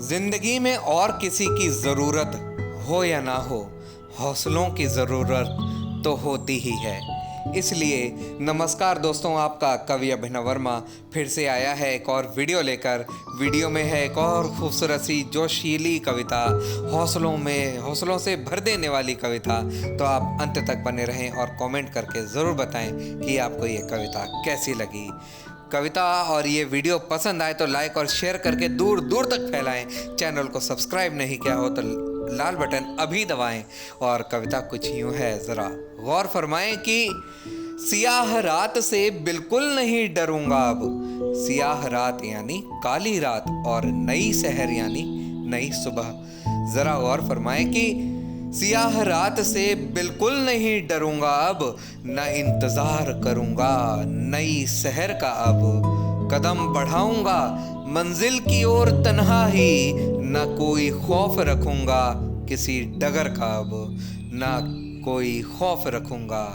जिंदगी में और किसी की ज़रूरत हो या ना हो, हौसलों की ज़रूरत तो होती ही है। इसलिए नमस्कार दोस्तों, आपका कवि अभिनव वर्मा फिर से आया है एक और वीडियो लेकर। वीडियो में है एक और खूबसूरत सी जोशीली कविता, हौसलों से भर देने वाली कविता। तो आप अंत तक बने रहें और कमेंट करके ज़रूर बताएं कि आपको ये कविता कैसी लगी। कविता और ये वीडियो पसंद आए तो लाइक और शेयर करके दूर दूर तक फैलाएं। चैनल को सब्सक्राइब नहीं किया हो तो लाल बटन अभी दबाएं। और कविता कुछ यूं है, ज़रा गौर फरमाएं कि सियाह रात से बिल्कुल नहीं डरूंगा अब। सियाह रात यानी काली रात और नई शहर यानी नई सुबह। ज़रा गौर फरमाएं कि सियाह रात से बिल्कुल नहीं डरूंगा अब, न इंतजार करूंगा नई शहर का अब। कदम बढ़ाऊंगा मंजिल की ओर तन्हा ही, न कोई खौफ रखूंगा किसी डगर का अब। न कोई खौफ रखूंगा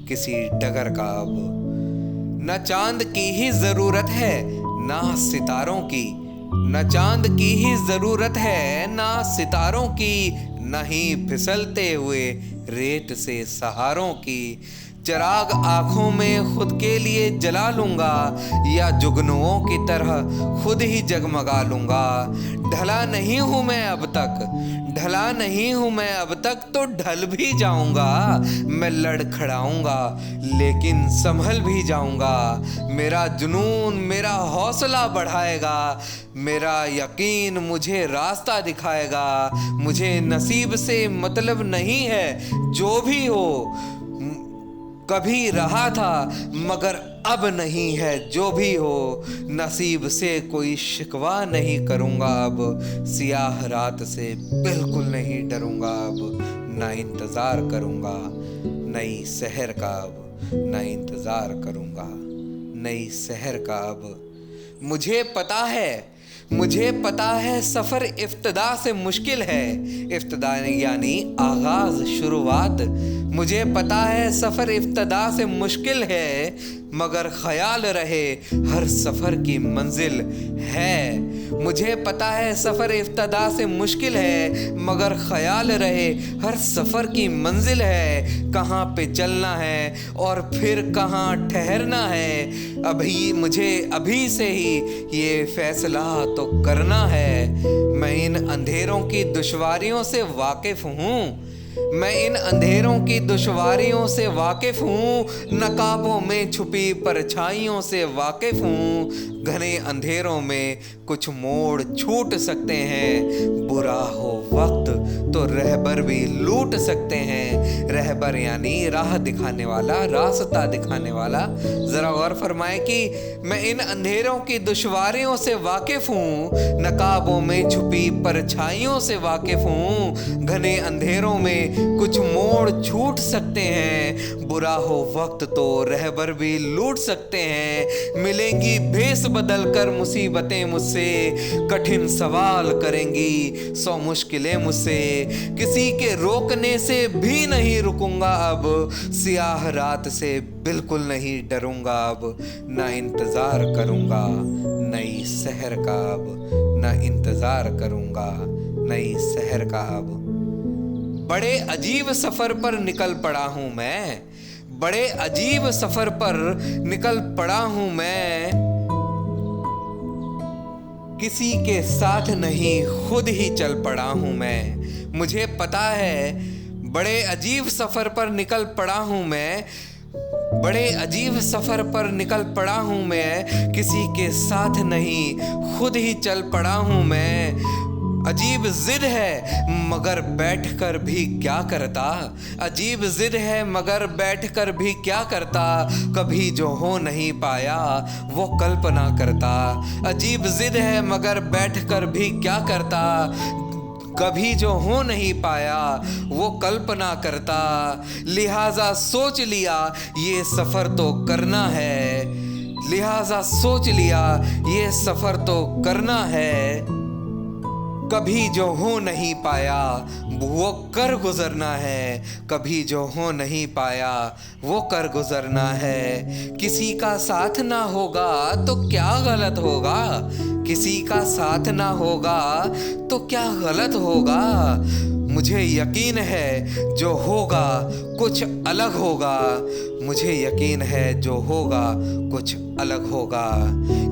किसी डगर का अब। न चांद की ही जरूरत है ना सितारों की, न चांद की ही जरूरत है ना सितारों की, न ही फिसलते हुए रेत से सहारों की। चिराग आंखों में खुद के लिए जला लूंगा या जुगनुओं की तरह खुद ही जगमगा लूंगा। ढला नहीं हूं मैं अब तक, ढला नहीं हूं मैं अब तक तो ढल भी जाऊंगा। मैं लड़खड़ाऊंगा लेकिन संभल भी जाऊंगा। मेरा जुनून मेरा हौसला बढ़ाएगा, मेरा यकीन मुझे रास्ता दिखाएगा। मुझे नसीब से मतलब नहीं है जो भी हो, कभी रहा था मगर अब नहीं है जो भी हो। नसीब से कोई शिकवा नहीं करूंगा अब, सियाह रात से बिल्कुल नहीं डरूंगा अब। ना इंतजार करूंगा नई शहर का अब, ना इंतजार करूंगा नई शहर का अब। मुझे पता है सफर इब्तिदा से मुश्किल है। इब्तिदा यानी आगाज, शुरुआत। मुझे पता है सफर इब्तिदा से मुश्किल है, मगर ख्याल रहे हर सफर की मंजिल है। मुझे पता है सफर इब्तिदा से मुश्किल है, मगर ख्याल रहे हर सफर की मंजिल है। कहाँ पे चलना है और फिर कहाँ ठहरना है। मुझे अभी से ही ये फैसला तो करना है। मैं इन अंधेरों की दुश्वारियों से वाकिफ हूँ, मैं इन अंधेरों की दुश्वारियों से वाकिफ हूँ। नकाबों में छुपी परछाइयों से वाकिफ हूँ। घने अंधेरों में कुछ मोड़ छूट सकते हैं। बुरा हो वक्त तो रहबर भी लूट सकते हैं। रहबर यानी राह दिखाने वाला, रास्ता दिखाने वाला। जरा गौर फरमाए कि मैं इन अंधेरों की दुश्वारियों से वाकिफ हूँ, नकाबों में छुपी परछाइयों से वाकिफ हूँ। घने अंधेरों में कुछ मोड़ छूट सकते हैं। बुरा हो वक्त तो रहबर भी लूट सकते हैं। मिलेंगी भेस बदल कर मुसीबतें मुझसे, कठिन सवाल करेंगी 100 मुश्किलें मुझसे। किसी के रोकने से भी नहीं रुकूंगा अब, सियाह रात से बिल्कुल नहीं डरूंगा अब। ना इंतजार करूंगा नई शहर का अब, ना इंतजार करूंगा नई शहर का अब। बड़े अजीब सफर पर निकल पड़ा हूं मैं, बड़े अजीब सफर पर निकल पड़ा हूं मैं। किसी के साथ नहीं खुद ही चल पड़ा हूं मैं। मुझे पता है बड़े अजीब सफर पर निकल पड़ा हूं मैं, बड़े अजीब सफर पर निकल पड़ा हूं मैं। किसी के साथ नहीं खुद ही चल पड़ा हूं मैं। अजीब जिद है मगर बैठकर भी क्या करता, अजीब जिद है मगर बैठकर भी क्या करता। कभी जो हो नहीं पाया वो कल्पना करता। अजीब जिद है मगर बैठकर भी क्या करता। कभी जो हो नहीं पाया वो कल्पना करता। लिहाजा सोच लिया ये सफर तो करना है, लिहाजा सोच लिया ये सफर तो करना है। कभी जो हो नहीं पाया वो कर गुजरना है, कभी जो हो नहीं पाया वो कर गुजरना है। किसी का साथ ना होगा तो क्या गलत होगा, किसी का साथ ना होगा तो क्या गलत होगा। मुझे यकीन है जो होगा कुछ अलग होगा। मुझे यकीन है जो होगा कुछ अलग होगा।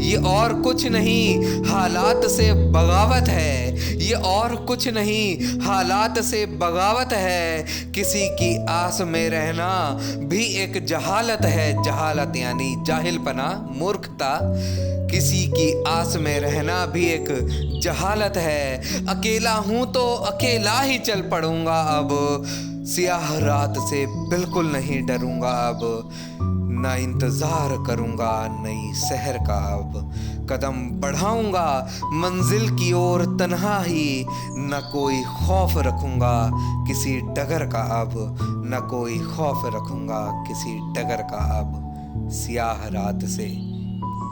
ये और कुछ नहीं हालात से बगावत है। ये और कुछ नहीं हालात से बगावत है। किसी की आस में रहना भी एक जहालत है। जहालत यानी जाहिलपना, मूर्खता। किसी की आस में रहना भी एक जहालत है। अकेला हूं तो अकेला ही चल पड़ूंगा अब। सियाह रात से बिल्कुल नहीं डरूंगा अब। ना इंतजार करूंगा नई शहर का अब। कदम बढ़ाऊंगा मंजिल की ओर तन्हा ही। न कोई खौफ रखूंगा किसी डगर का अब। न कोई खौफ रखूंगा किसी डगर का अब। सियाह रात से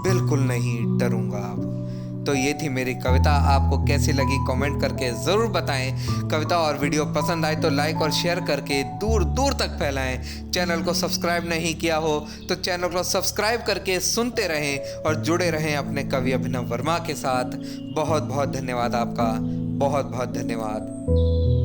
बिल्कुल नहीं डरूंगा अब। तो ये थी मेरी कविता। आपको कैसी लगी कमेंट करके ज़रूर बताएं। कविता और वीडियो पसंद आए तो लाइक और शेयर करके दूर दूर तक फैलाएं। चैनल को सब्सक्राइब नहीं किया हो तो चैनल को सब्सक्राइब करके सुनते रहें और जुड़े रहें अपने कवि अभिनव वर्मा के साथ। बहुत बहुत धन्यवाद आपका। बहुत बहुत धन्यवाद।